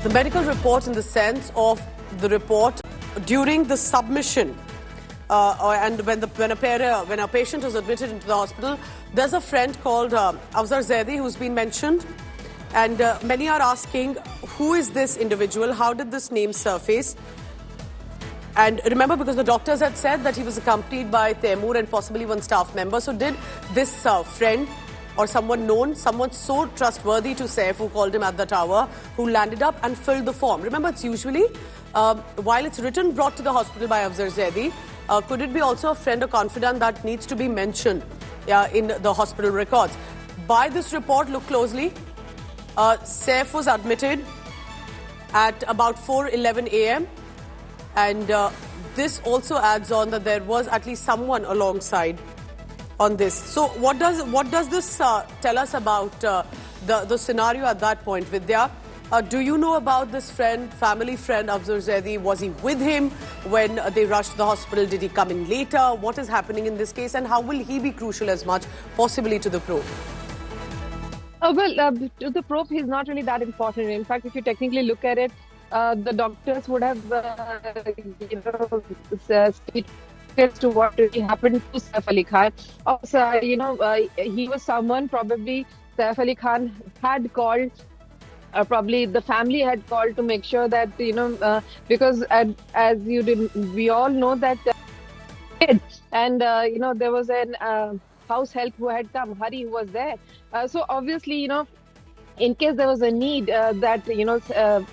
The medical report in the sense of the report during the submission and when a patient is admitted into the hospital, there's a friend called Afzal Zaidi who's been mentioned, and many are asking, who is this individual? How did this name surface? And remember, because the doctors had said that he was accompanied by Taimur and possibly one staff member. So did this friend or someone known, someone so trustworthy to Saif, who called him at the tower, who landed up and filled the form? Remember, it's usually, while it's written, brought to the hospital by Afzal Zaidi, could it be also a friend or confidant that needs to be mentioned in the hospital records? By this report, look closely. Saif was admitted at about 4:11 a.m. And this also adds on that there was at least someone alongside on this. So what does this tell us about the scenario at that point, Vidya? Do you know about this friend, family friend, Afzal Zaidi? Was he with him when they rushed to the hospital? Did he come in later? What is happening in this case, and how will he be crucial as much, possibly, to the probe? To the probe, he's not really that important. In fact, if you technically look at it, the doctors would have, stated to what really happened to Saif Ali Khan. Also, he was someone probably Saif Ali Khan had called. Probably the family had called to make sure that, because as we all know that, and there was an house help who had come, Hari, who was there. So obviously, in case there was a need that,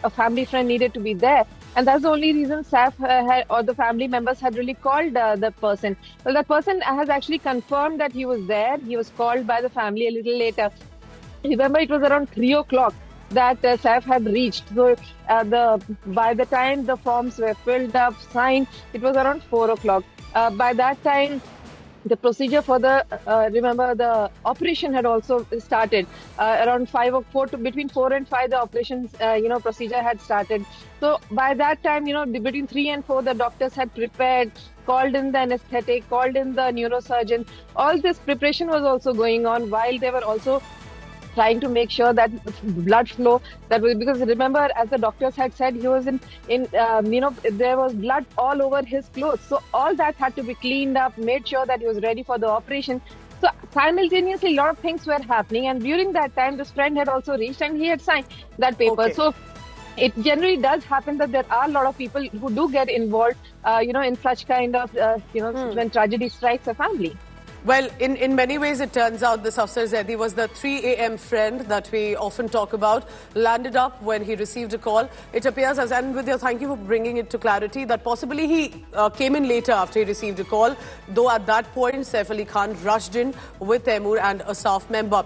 a family friend needed to be there. And that's the only reason Saif or the family members had really called the person. Well, that person has actually confirmed that he was there. He was called by the family a little later. Remember, it was around 3 o'clock that Saif had reached. So by the time the forms were filled up, signed, it was around 4 o'clock. By that time, the procedure for the operation had also started. Around 5 or 4 between 4 and 5, the operation, procedure had started. So by that time, between 3 and 4, the doctors had prepared, called in the anesthetic, called in the neurosurgeon. All this preparation was also going on while they were also trying to make sure that blood flow, because remember, as the doctors had said, he was there was blood all over his clothes. So all that had to be cleaned up, made sure that he was ready for the operation. So simultaneously, a lot of things were happening. And during that time, this friend had also reached and he had signed that paper. Okay. So it generally does happen that there are a lot of people who do get involved, in such kind of, when tragedy strikes a family. Well, in many ways, it turns out this Afzal Zaidi was the 3 a.m. friend that we often talk about, landed up when he received a call. It appears, and Vidya, thank you for bringing it to clarity, that possibly he came in later after he received a call, though at that point, Saif Ali Khan rushed in with Taimur and a staff member.